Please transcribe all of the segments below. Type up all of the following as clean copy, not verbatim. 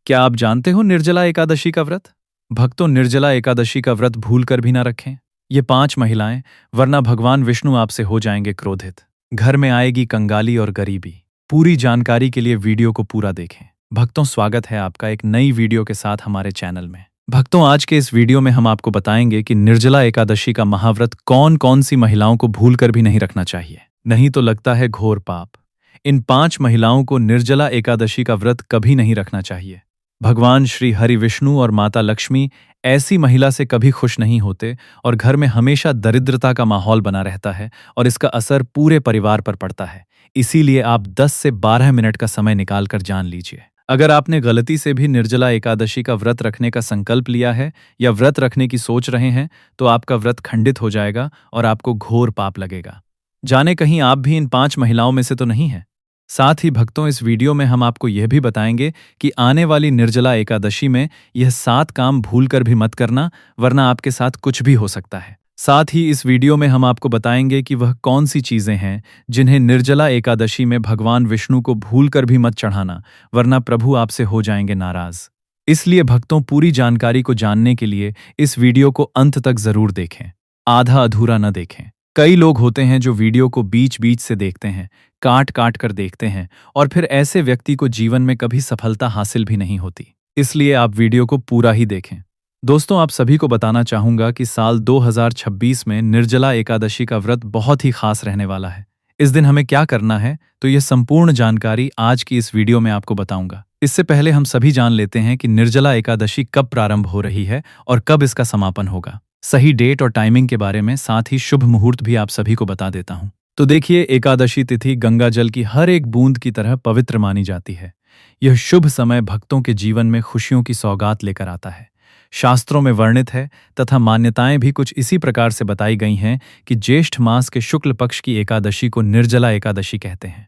क्या आप जानते हो निर्जला एकादशी का व्रत? भक्तों, निर्जला एकादशी का व्रत भूल कर भी ना रखें। ये 5 महिलाएं, वरना भगवान विष्णु आपसे हो जाएंगे क्रोधित। घर में आएगी कंगाली और गरीबी। पूरी जानकारी के लिए वीडियो को पूरा देखें। भक्तों, स्वागत है आपका एक नई वीडियो के साथ हमारे चैनल में। भक्तों, आज के इस वीडियो में हम आपको बताएंगे कि निर्जला एकादशी का महाव्रत कौन कौन सी महिलाओं को भूल कर भी नहीं रखना चाहिए, नहीं तो लगता है घोर पाप। इन 5 महिलाओं को निर्जला एकादशी का व्रत कभी नहीं रखना चाहिए। भगवान श्री हरि विष्णु और माता लक्ष्मी ऐसी महिला से कभी खुश नहीं होते और घर में हमेशा दरिद्रता का माहौल बना रहता है और इसका असर पूरे परिवार पर पड़ता है। इसीलिए आप 10 से 12 मिनट का समय निकालकर जान लीजिए। अगर आपने गलती से भी निर्जला एकादशी का व्रत रखने का संकल्प लिया है या व्रत रखने की सोच रहे हैं, तो आपका व्रत खंडित हो जाएगा और आपको घोर पाप लगेगा। जाने कहीं आप भी इन 5 महिलाओं में से तो नहीं हैं। साथ ही भक्तों, इस वीडियो में हम आपको यह भी बताएंगे कि आने वाली निर्जला एकादशी में यह 7 काम भूलकर भी मत करना, वरना आपके साथ कुछ भी हो सकता है। साथ ही इस वीडियो में हम आपको बताएंगे कि वह कौन सी चीजें हैं जिन्हें निर्जला एकादशी में भगवान विष्णु को भूलकर भी मत चढ़ाना, वरना प्रभु आपसे हो जाएंगे नाराज। इसलिए भक्तों, पूरी जानकारी को जानने के लिए इस वीडियो को अंत तक जरूर देखें, आधा अधूरा न देखें। कई लोग होते हैं जो वीडियो को बीच बीच से देखते हैं, काट काट कर देखते हैं, और फिर ऐसे व्यक्ति को जीवन में कभी सफलता हासिल भी नहीं होती। इसलिए आप वीडियो को पूरा ही देखें। दोस्तों, आप सभी को बताना चाहूंगा कि साल 2026 में निर्जला एकादशी का व्रत बहुत ही खास रहने वाला है। इस दिन हमें क्या करना है, तो यह संपूर्ण जानकारी आज की इस वीडियो में आपको बताऊंगा। इससे पहले हम सभी जान लेते हैं कि निर्जला एकादशी कब प्रारंभ हो रही है और कब इसका समापन होगा। सही डेट और टाइमिंग के बारे में, साथ ही शुभ मुहूर्त भी आप सभी को बता देता हूं। तो देखिए, एकादशी तिथि गंगा जल की हर एक बूंद की तरह पवित्र मानी जाती है। यह शुभ समय भक्तों के जीवन में खुशियों की सौगात लेकर आता है। शास्त्रों में वर्णित है तथा मान्यताएं भी कुछ इसी प्रकार से बताई गई हैं कि ज्येष्ठ मास के शुक्ल पक्ष की एकादशी को निर्जला एकादशी कहते हैं।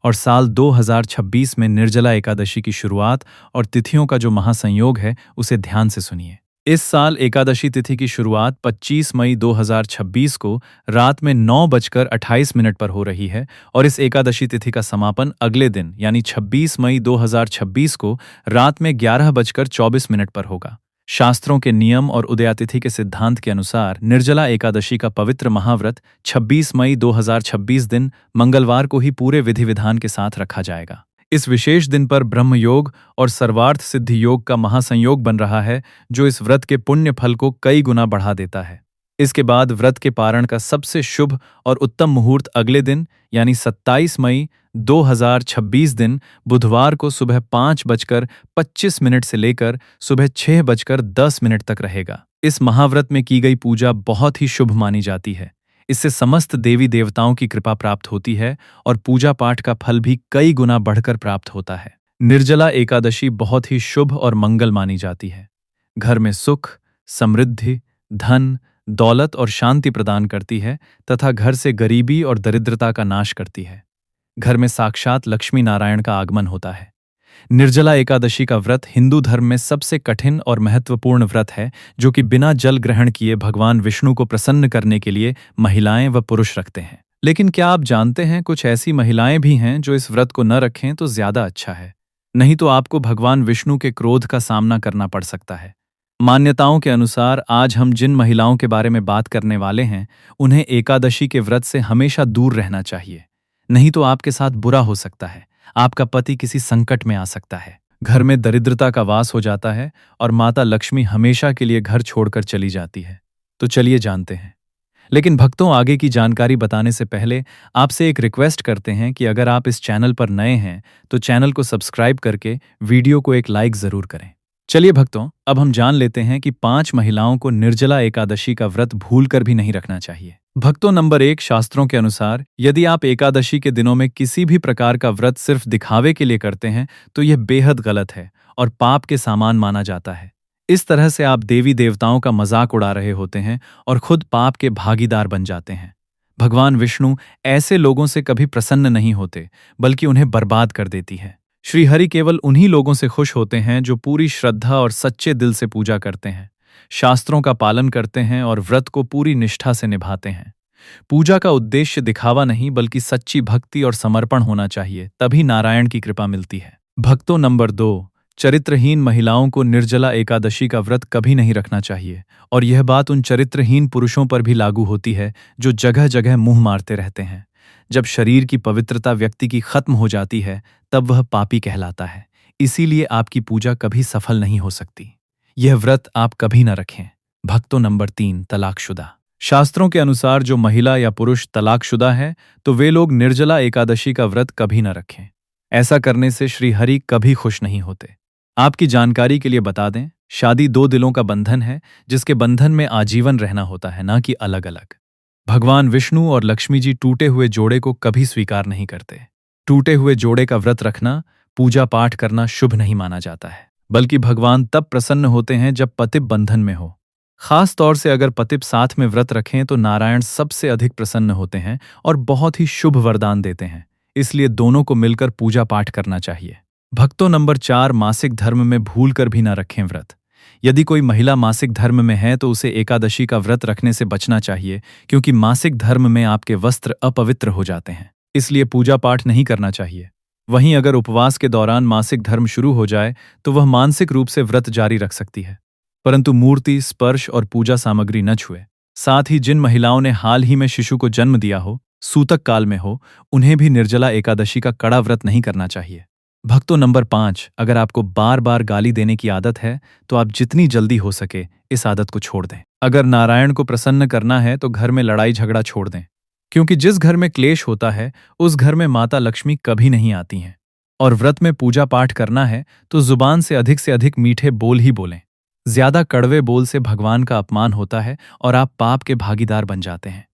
और साल 2026 में निर्जला एकादशी की शुरुआत और तिथियों का जो महासंयोग है, उसे ध्यान से सुनिए। इस साल एकादशी तिथि की शुरुआत 25 मई 2026 को रात में 9:28 पर हो रही है और इस एकादशी तिथि का समापन अगले दिन यानी 26 मई 2026 को रात में 11:24 पर होगा। शास्त्रों के नियम और उदयातिथि के सिद्धांत के अनुसार निर्जला एकादशी का पवित्र महाव्रत 26 मई 2026 दिन मंगलवार को ही पूरे विधि विधान के साथ रखा जाएगा। इस विशेष दिन पर ब्रह्म योग और सर्वार्थ सिद्धि योग का महासंयोग बन रहा है, जो इस व्रत के पुण्य फल को कई गुना बढ़ा देता है। इसके बाद व्रत के पारण का सबसे शुभ और उत्तम मुहूर्त अगले दिन यानी 27 मई 2026 दिन बुधवार को सुबह 5:25 से लेकर सुबह 6:10 तक रहेगा। इस महाव्रत में की गई पूजा बहुत ही शुभ मानी जाती है। इससे समस्त देवी देवताओं की कृपा प्राप्त होती है और पूजा पाठ का फल भी कई गुना बढ़कर प्राप्त होता है। निर्जला एकादशी बहुत ही शुभ और मंगल मानी जाती है। घर में सुख, समृद्धि, धन, दौलत और शांति प्रदान करती है तथा घर से गरीबी और दरिद्रता का नाश करती है। घर में साक्षात लक्ष्मी नारायण का आगमन होता है। निर्जला एकादशी का व्रत हिंदू धर्म में सबसे कठिन और महत्वपूर्ण व्रत है, जो कि बिना जल ग्रहण किए भगवान विष्णु को प्रसन्न करने के लिए महिलाएं व पुरुष रखते हैं। लेकिन क्या आप जानते हैं, कुछ ऐसी महिलाएं भी हैं जो इस व्रत को न रखें तो ज्यादा अच्छा है, नहीं तो आपको भगवान विष्णु के क्रोध का सामना करना पड़ सकता है। मान्यताओं के अनुसार आज हम जिन महिलाओं के बारे में बात करने वाले हैं, उन्हें एकादशी के व्रत से हमेशा दूर रहना चाहिए, नहीं तो आपके साथ बुरा हो सकता है। आपका पति किसी संकट में आ सकता है, घर में दरिद्रता का वास हो जाता है और माता लक्ष्मी हमेशा के लिए घर छोड़कर चली जाती है। तो चलिए जानते हैं। लेकिन भक्तों, आगे की जानकारी बताने से पहले आपसे एक रिक्वेस्ट करते हैं कि अगर आप इस चैनल पर नए हैं तो चैनल को सब्सक्राइब करके वीडियो को एक लाइक जरूर करें। चलिए भक्तों, अब हम जान लेते हैं कि 5 महिलाओं को निर्जला एकादशी का व्रत भूलकर भी नहीं रखना चाहिए। भक्तों, नंबर 1, शास्त्रों के अनुसार यदि आप एकादशी के दिनों में किसी भी प्रकार का व्रत सिर्फ दिखावे के लिए करते हैं तो यह बेहद गलत है और पाप के समान माना जाता है। इस तरह से आप देवी देवताओं का मजाक उड़ा रहे होते हैं और खुद पाप के भागीदार बन जाते हैं। भगवान विष्णु ऐसे लोगों से कभी प्रसन्न नहीं होते, बल्कि उन्हें बर्बाद कर देती है। श्री हरि केवल उन्हीं लोगों से खुश होते हैं जो पूरी श्रद्धा और सच्चे दिल से पूजा करते हैं, शास्त्रों का पालन करते हैं और व्रत को पूरी निष्ठा से निभाते हैं। पूजा का उद्देश्य दिखावा नहीं, बल्कि सच्ची भक्ति और समर्पण होना चाहिए, तभी नारायण की कृपा मिलती है। भक्तों, नंबर 2, चरित्रहीन महिलाओं को निर्जला एकादशी का व्रत कभी नहीं रखना चाहिए, और यह बात उन चरित्रहीन पुरुषों पर भी लागू होती है जो जगह जगह मुंह मारते रहते हैं। जब शरीर की पवित्रता व्यक्ति की खत्म हो जाती है तब वह पापी कहलाता है। इसीलिए आपकी पूजा कभी सफल नहीं हो सकती। यह व्रत आप कभी न रखें। भक्तों नंबर 3, तलाकशुदा। शास्त्रों के अनुसार जो महिला या पुरुष तलाकशुदा है तो वे लोग निर्जला एकादशी का व्रत कभी न रखें। ऐसा करने से श्री हरि कभी खुश नहीं होते। आपकी जानकारी के लिए बता दें, शादी 2 दिलों का बंधन है जिसके बंधन में आजीवन रहना होता है, ना कि अलग अलग। भगवान विष्णु और लक्ष्मी जी टूटे हुए जोड़े को कभी स्वीकार नहीं करते। टूटे हुए जोड़े का व्रत रखना, पूजा पाठ करना शुभ नहीं माना जाता है, बल्कि भगवान तब प्रसन्न होते हैं जब पतिप बंधन में हो। खास तौर से अगर पतिप साथ में व्रत रखें तो नारायण सबसे अधिक प्रसन्न होते हैं और बहुत ही शुभ वरदान देते हैं। इसलिए दोनों को मिलकर पूजा पाठ करना चाहिए। भक्तों नंबर 4, मासिक धर्म में भूल कर भी ना रखें व्रत। यदि कोई महिला मासिक धर्म में है तो उसे एकादशी का व्रत रखने से बचना चाहिए, क्योंकि मासिक धर्म में आपके वस्त्र अपवित्र हो जाते हैं, इसलिए पूजा पाठ नहीं करना चाहिए। वहीं अगर उपवास के दौरान मासिक धर्म शुरू हो जाए तो वह मानसिक रूप से व्रत जारी रख सकती है, परंतु मूर्ति, स्पर्श और पूजा सामग्री न छुए। साथ ही जिन महिलाओं ने हाल ही में शिशु को जन्म दिया हो, सूतक काल में हो, उन्हें भी निर्जला एकादशी का कड़ा व्रत नहीं करना चाहिए। भक्तों नंबर 5, अगर आपको बार बार गाली देने की आदत है तो आप जितनी जल्दी हो सके इस आदत को छोड़ दें। अगर नारायण को प्रसन्न करना है तो घर में लड़ाई झगड़ा छोड़ दें, क्योंकि जिस घर में क्लेश होता है उस घर में माता लक्ष्मी कभी नहीं आती हैं। और व्रत में पूजा पाठ करना है तो जुबान से अधिक मीठे बोल ही बोलें। ज्यादा कड़वे बोल से भगवान का अपमान होता है और आप पाप के भागीदार बन जाते हैं।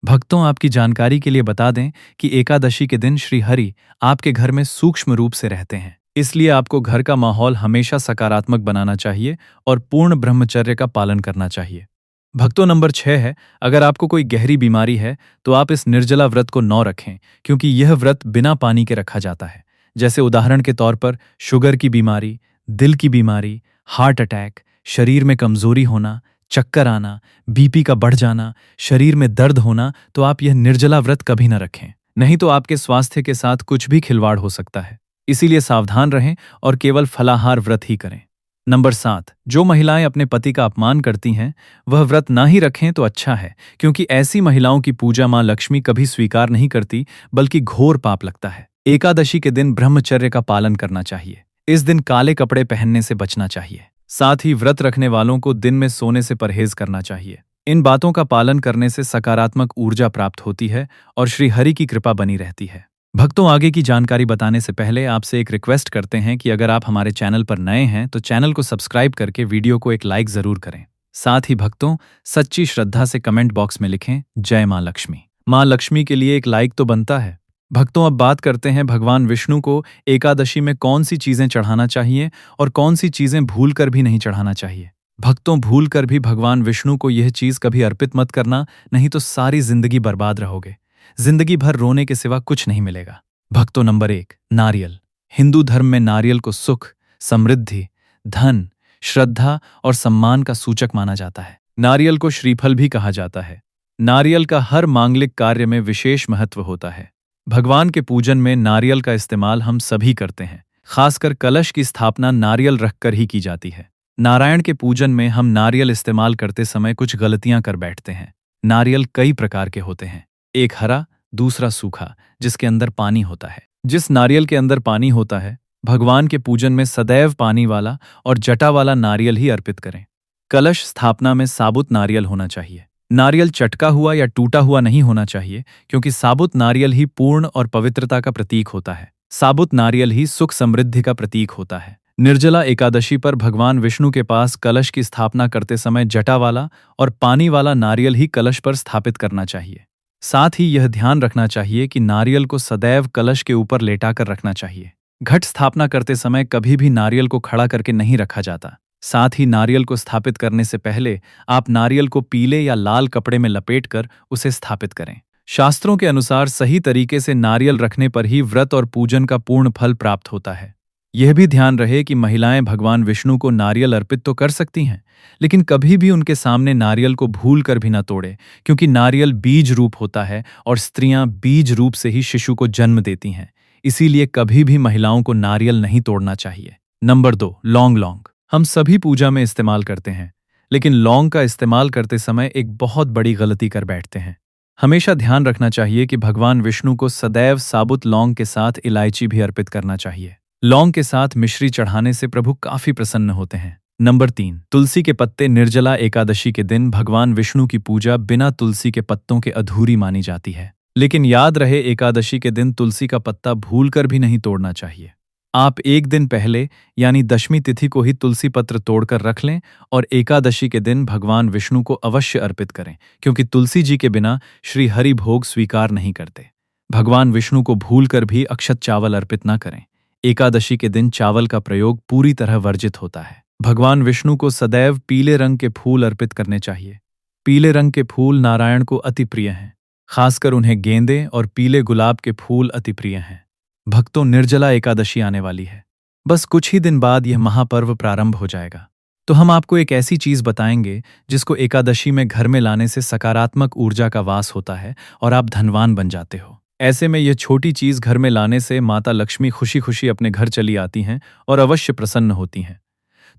भक्तों, आपकी जानकारी के लिए बता दें कि एकादशी के दिन श्री हरि आपके घर में सूक्ष्म रूप से रहते हैं, इसलिए आपको घर का माहौल हमेशा सकारात्मक बनाना चाहिए और पूर्ण ब्रह्मचर्य का पालन करना चाहिए। भक्तों नंबर 6 है, अगर आपको कोई गहरी बीमारी है तो आप इस निर्जला व्रत को न रखें, क्योंकि यह व्रत बिना पानी के रखा जाता है। जैसे उदाहरण के तौर पर शुगर की बीमारी, दिल की बीमारी, हार्ट अटैक, शरीर में कमजोरी होना, चक्कर आना, बीपी का बढ़ जाना, शरीर में दर्द होना, तो आप यह निर्जला व्रत कभी न रखें, नहीं तो आपके स्वास्थ्य के साथ कुछ भी खिलवाड़ हो सकता है। इसीलिए सावधान रहें और केवल फलाहार व्रत ही करें। नंबर 7, जो महिलाएं अपने पति का अपमान करती हैं वह व्रत ना ही रखें तो अच्छा है, क्योंकि ऐसी महिलाओं की पूजा मां लक्ष्मी कभी स्वीकार नहीं करती, बल्कि घोर पाप लगता है। एकादशी के दिन ब्रह्मचर्य का पालन करना चाहिए। इस दिन काले कपड़े पहनने से बचना चाहिए। साथ ही व्रत रखने वालों को दिन में सोने से परहेज करना चाहिए। इन बातों का पालन करने से सकारात्मक ऊर्जा प्राप्त होती है और श्री हरि की कृपा बनी रहती है। भक्तों, आगे की जानकारी बताने से पहले आपसे एक रिक्वेस्ट करते हैं कि अगर आप हमारे चैनल पर नए हैं तो चैनल को सब्सक्राइब करके वीडियो को एक लाइक जरूर करें। साथ ही भक्तों, सच्ची श्रद्धा से कमेंट बॉक्स में लिखें जय मां लक्ष्मी। मां लक्ष्मी के लिए एक लाइक तो बनता है। भक्तों, अब बात करते हैं भगवान विष्णु को एकादशी में कौन सी चीजें चढ़ाना चाहिए और कौन सी चीजें भूल कर भी नहीं चढ़ाना चाहिए। भक्तों, भूल कर भी भगवान विष्णु को यह चीज कभी अर्पित मत करना, नहीं तो सारी जिंदगी बर्बाद रहोगे। जिंदगी भर रोने के सिवा कुछ नहीं मिलेगा। भक्तों नंबर 1, नारियल। हिंदू धर्म में नारियल को सुख, समृद्धि, धन, श्रद्धा और सम्मान का सूचक माना जाता है। नारियल को श्रीफल भी कहा जाता है। नारियल का हर मांगलिक कार्य में विशेष महत्व होता है। भगवान के पूजन में नारियल का इस्तेमाल हम सभी करते हैं। खासकर कलश की स्थापना नारियल रखकर ही की जाती है। नारायण के पूजन में हम नारियल इस्तेमाल करते समय कुछ गलतियां कर बैठते हैं। नारियल कई प्रकार के होते हैं, एक हरा, दूसरा सूखा, जिसके अंदर पानी होता है। जिस नारियल के अंदर पानी होता है, भगवान के पूजन में सदैव पानी वाला और जटा वाला नारियल ही अर्पित करें। कलश स्थापना में साबुत नारियल होना चाहिए। नारियल चटका हुआ या टूटा हुआ नहीं होना चाहिए, क्योंकि साबुत नारियल ही पूर्ण और पवित्रता का प्रतीक होता है। साबुत नारियल ही सुख समृद्धि का प्रतीक होता है। निर्जला एकादशी पर भगवान विष्णु के पास कलश की स्थापना करते समय जटा वाला और पानी वाला नारियल ही कलश पर स्थापित करना चाहिए। साथ ही यह ध्यान रखना चाहिए कि नारियल को सदैव कलश के ऊपर लेटाकर रखना चाहिए। घट स्थापना करते समय कभी भी नारियल को खड़ा करके नहीं रखा जाता। साथ ही नारियल को स्थापित करने से पहले आप नारियल को पीले या लाल कपड़े में लपेटकर उसे स्थापित करें। शास्त्रों के अनुसार सही तरीके से नारियल रखने पर ही व्रत और पूजन का पूर्ण फल प्राप्त होता है। यह भी ध्यान रहे कि महिलाएं भगवान विष्णु को नारियल अर्पित तो कर सकती हैं, लेकिन कभी भी उनके सामने नारियल को भूल कर भी न तोड़े, क्योंकि नारियल बीज रूप होता है और स्त्रियां बीज रूप से ही शिशु को जन्म देती हैं। इसीलिए कभी भी महिलाओं को नारियल नहीं तोड़ना चाहिए। नंबर 2, लौंग। लौंग हम सभी पूजा में इस्तेमाल करते हैं, लेकिन लौंग का इस्तेमाल करते समय एक बहुत बड़ी गलती कर बैठते हैं। हमेशा ध्यान रखना चाहिए कि भगवान विष्णु को सदैव साबुत लौंग के साथ इलायची भी अर्पित करना चाहिए। लौंग के साथ मिश्री चढ़ाने से प्रभु काफी प्रसन्न होते हैं। नंबर 3, तुलसी के पत्ते। निर्जला एकादशी के दिन भगवान विष्णु की पूजा बिना तुलसी के पत्तों के अधूरी मानी जाती है। लेकिन याद रहे, एकादशी के दिन तुलसी का पत्ता भूलकर भी नहीं तोड़ना चाहिए। आप एक दिन पहले यानी दशमी तिथि को ही तुलसी पत्र तोड़कर रख लें और एकादशी के दिन भगवान विष्णु को अवश्य अर्पित करें, क्योंकि तुलसी जी के बिना श्री हरि भोग स्वीकार नहीं करते। भगवान विष्णु को भूलकर भी अक्षत चावल अर्पित न करें। एकादशी के दिन चावल का प्रयोग पूरी तरह वर्जित होता है। भगवान विष्णु को सदैव पीले रंग के फूल अर्पित करने चाहिए। पीले रंग के फूल नारायण को अति प्रिय हैं, खासकर उन्हें गेंदे और पीले गुलाब के फूल अति प्रिय हैं। भक्तों, निर्जला एकादशी आने वाली है। बस कुछ ही दिन बाद यह महापर्व प्रारंभ हो जाएगा। तो हम आपको एक ऐसी चीज बताएंगे जिसको एकादशी में घर में लाने से सकारात्मक ऊर्जा का वास होता है और आप धनवान बन जाते हो। ऐसे में यह छोटी चीज घर में लाने से माता लक्ष्मी खुशी खुशी अपने घर चली आती हैं और अवश्य प्रसन्न होती हैं।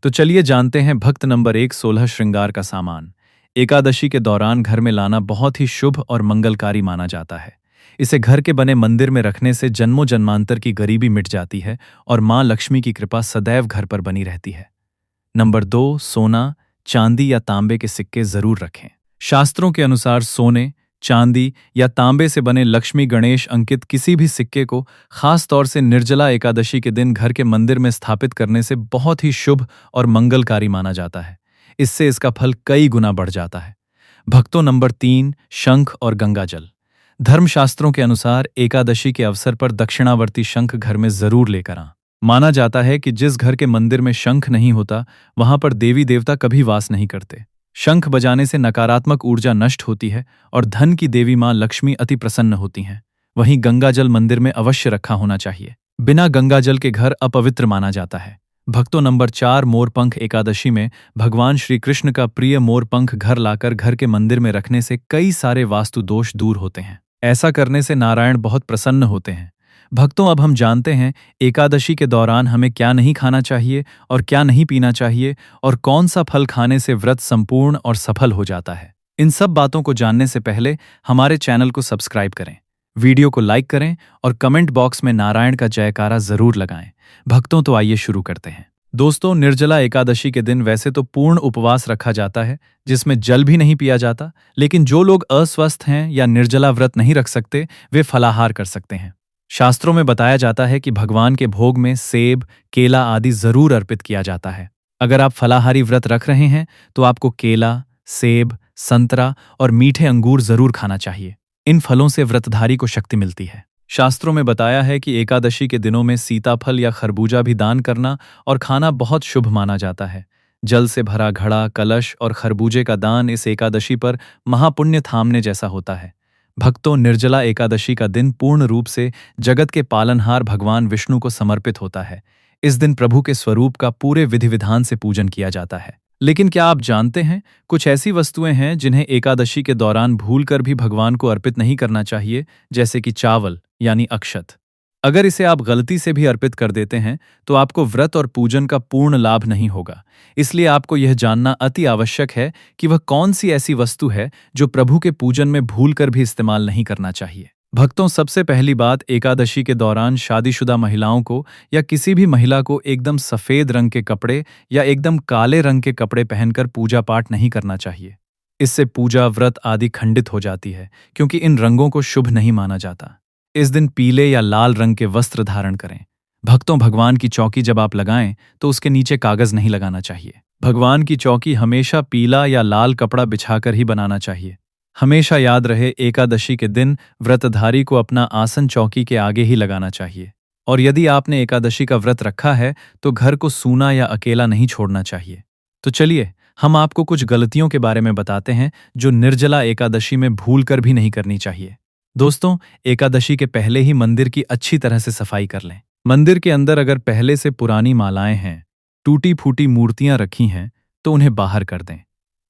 तो चलिए जानते हैं भक्त नंबर 1, 16 श्रृंगार का सामान। एकादशी के दौरान घर में लाना बहुत ही शुभ और मंगलकारी माना जाता है। इसे घर के बने मंदिर में रखने से जन्मों जन्मांतर की गरीबी मिट जाती है और मां लक्ष्मी की कृपा सदैव घर पर बनी रहती है। नंबर 2, सोना, चांदी या तांबे के सिक्के जरूर रखें। शास्त्रों के अनुसार सोने, चांदी या तांबे से बने लक्ष्मी गणेश अंकित किसी भी सिक्के को खास तौर से निर्जला एकादशी के दिन घर के मंदिर में स्थापित करने से बहुत ही शुभ और मंगलकारी माना जाता है। इससे इसका फल कई गुना बढ़ जाता है। भक्तों, नंबर 3, शंख और गंगाजल। धर्मशास्त्रों के अनुसार एकादशी के अवसर पर दक्षिणावर्ती शंख घर में जरूर लेकर आएं। माना जाता है कि जिस घर के मंदिर में शंख नहीं होता, वहां पर देवी देवता कभी वास नहीं करते। शंख बजाने से नकारात्मक ऊर्जा नष्ट होती है और धन की देवी मां लक्ष्मी अति प्रसन्न होती हैं। वहीं गंगाजल मंदिर में अवश्य रखा होना चाहिए। बिना गंगाजल के घर अपवित्र माना जाता है। भक्तों, नंबर 4, मोरपंख। एकादशी में भगवान श्री कृष्ण का प्रिय मोरपंख घर लाकर घर के मंदिर में रखने से कई सारे वास्तु दोष दूर होते हैं। ऐसा करने से नारायण बहुत प्रसन्न होते हैं। भक्तों, अब हम जानते हैं एकादशी के दौरान हमें क्या नहीं खाना चाहिए और क्या नहीं पीना चाहिए और कौन सा फल खाने से व्रत संपूर्ण और सफल हो जाता है। इन सब बातों को जानने से पहले हमारे चैनल को सब्सक्राइब करें, वीडियो को लाइक करें और कमेंट बॉक्स में नारायण का जयकारा जरूर लगाएं। भक्तों, तो आइए शुरू करते हैं। दोस्तों, निर्जला एकादशी के दिन वैसे तो पूर्ण उपवास रखा जाता है, जिसमें जल भी नहीं पिया जाता, लेकिन जो लोग अस्वस्थ हैं या निर्जला व्रत नहीं रख सकते, वे फलाहार कर सकते हैं। शास्त्रों में बताया जाता है कि भगवान के भोग में सेब, केला आदि जरूर अर्पित किया जाता है। अगर आप फलाहारी व्रत रख रहे हैं तो आपको केला, सेब, संतरा और मीठे अंगूर जरूर खाना चाहिए। इन फलों से व्रतधारी को शक्ति मिलती है। शास्त्रों में बताया है कि एकादशी के दिनों में सीताफल या खरबूजा भी दान करना और खाना बहुत शुभ माना जाता है। जल से भरा घड़ा, कलश और खरबूजे का दान इस एकादशी पर महापुण्य थामने जैसा होता है। भक्तों, निर्जला एकादशी का दिन पूर्ण रूप से जगत के पालनहार भगवान विष्णु को समर्पित होता है। इस दिन प्रभु के स्वरूप का पूरे विधि विधान से पूजन किया जाता है। लेकिन क्या आप जानते हैं, कुछ ऐसी वस्तुएं हैं जिन्हें एकादशी के दौरान भूलकर भी भगवान को अर्पित नहीं करना चाहिए, जैसे कि चावल यानी अक्षत। अगर इसे आप गलती से भी अर्पित कर देते हैं तो आपको व्रत और पूजन का पूर्ण लाभ नहीं होगा। इसलिए आपको यह जानना अति आवश्यक है कि वह कौन सी ऐसी वस्तु है जो प्रभु के पूजन में भूलकर भी इस्तेमाल नहीं करना चाहिए। भक्तों, सबसे पहली बात, एकादशी के दौरान शादीशुदा महिलाओं को या किसी भी महिला को एकदम सफेद रंग के कपड़े या एकदम काले रंग के कपड़े पहनकर पूजा पाठ नहीं करना चाहिए। इससे पूजा, व्रत आदि खंडित हो जाती है, क्योंकि इन रंगों को शुभ नहीं माना जाता। इस दिन पीले या लाल रंग के वस्त्र धारण करें। भक्तों, भगवान की चौकी जब आप लगाएं तो उसके नीचे कागज नहीं लगाना चाहिए। भगवान की चौकी हमेशा पीला या लाल कपड़ा बिछाकर ही बनाना चाहिए। हमेशा याद रहे, एकादशी के दिन व्रतधारी को अपना आसन चौकी के आगे ही लगाना चाहिए। और यदि आपने एकादशी का व्रत रखा है तो घर को सूना या अकेला नहीं छोड़ना चाहिए। तो चलिए, हम आपको कुछ गलतियों के बारे में बताते हैं जो निर्जला एकादशी में भूलकर भी नहीं करनी चाहिए। दोस्तों, एकादशी के पहले ही मंदिर की अच्छी तरह से सफाई कर लें। मंदिर के अंदर अगर पहले से पुरानी मालाएं हैं, टूटी फूटी मूर्तियां रखी हैं, तो उन्हें बाहर कर दें।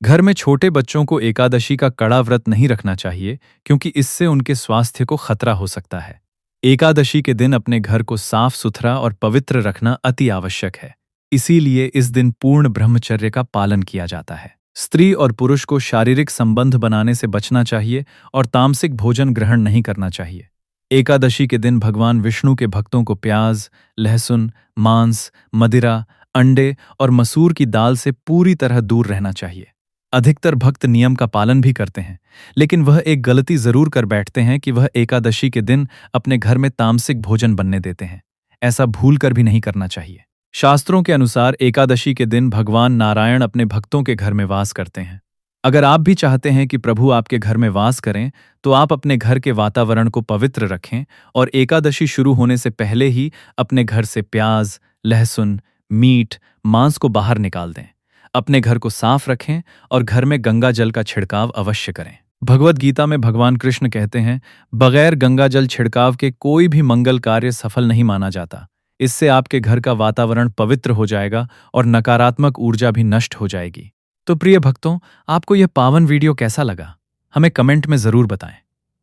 घर में छोटे बच्चों को एकादशी का कड़ा व्रत नहीं रखना चाहिए, क्योंकि इससे उनके स्वास्थ्य को खतरा हो सकता है। एकादशी के दिन अपने घर को साफ सुथरा और पवित्र रखना अति आवश्यक है। इसीलिए इस दिन पूर्ण ब्रह्मचर्य का पालन किया जाता है। स्त्री और पुरुष को शारीरिक संबंध बनाने से बचना चाहिए और तामसिक भोजन ग्रहण नहीं करना चाहिए। एकादशी के दिन भगवान विष्णु के भक्तों को प्याज, लहसुन, मांस, मदिरा, अंडे और मसूर की दाल से पूरी तरह दूर रहना चाहिए। अधिकतर भक्त नियम का पालन भी करते हैं, लेकिन वह एक गलती जरूर कर बैठते हैं कि वह एकादशी के दिन अपने घर में तामसिक भोजन बनने देते हैं। ऐसा भूल कर भी नहीं करना चाहिए। शास्त्रों के अनुसार एकादशी के दिन भगवान नारायण अपने भक्तों के घर में वास करते हैं। अगर आप भी चाहते हैं कि प्रभु आपके घर में वास करें, तो आप अपने घर के वातावरण को पवित्र रखें और एकादशी शुरू होने से पहले ही अपने घर से प्याज, लहसुन, मीट, मांस को बाहर निकाल दें। अपने घर को साफ रखें और घर में गंगा जल का छिड़काव अवश्य करें। भगवद गीता में भगवान कृष्ण कहते हैं, बगैर गंगा जल छिड़काव के कोई भी मंगल कार्य सफल नहीं माना जाता। इससे आपके घर का वातावरण पवित्र हो जाएगा और नकारात्मक ऊर्जा भी नष्ट हो जाएगी। तो प्रिय भक्तों, आपको यह पावन वीडियो कैसा लगा? हमें कमेंट में जरूर बताएं।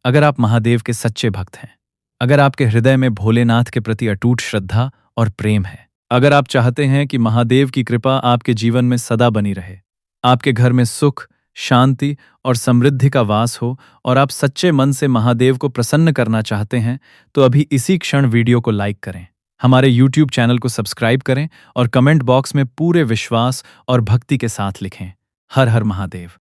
अगर आप महादेव के सच्चे भक्त हैं, अगर आपके हृदय में भोलेनाथ के प्रति अटूट श्रद्धा और प्रेम है, अगर आप चाहते हैं कि महादेव की कृपा आपके जीवन में सदा बनी रहे, आपके घर में सुख, शांति और समृद्धि का वास हो और आप सच्चे मन से महादेव को प्रसन्न करना चाहते हैं, तो अभी इसी क्षण वीडियो को लाइक करें, हमारे YouTube चैनल को सब्सक्राइब करें और कमेंट बॉक्स में पूरे विश्वास और भक्ति के साथ लिखें, हर हर महादेव।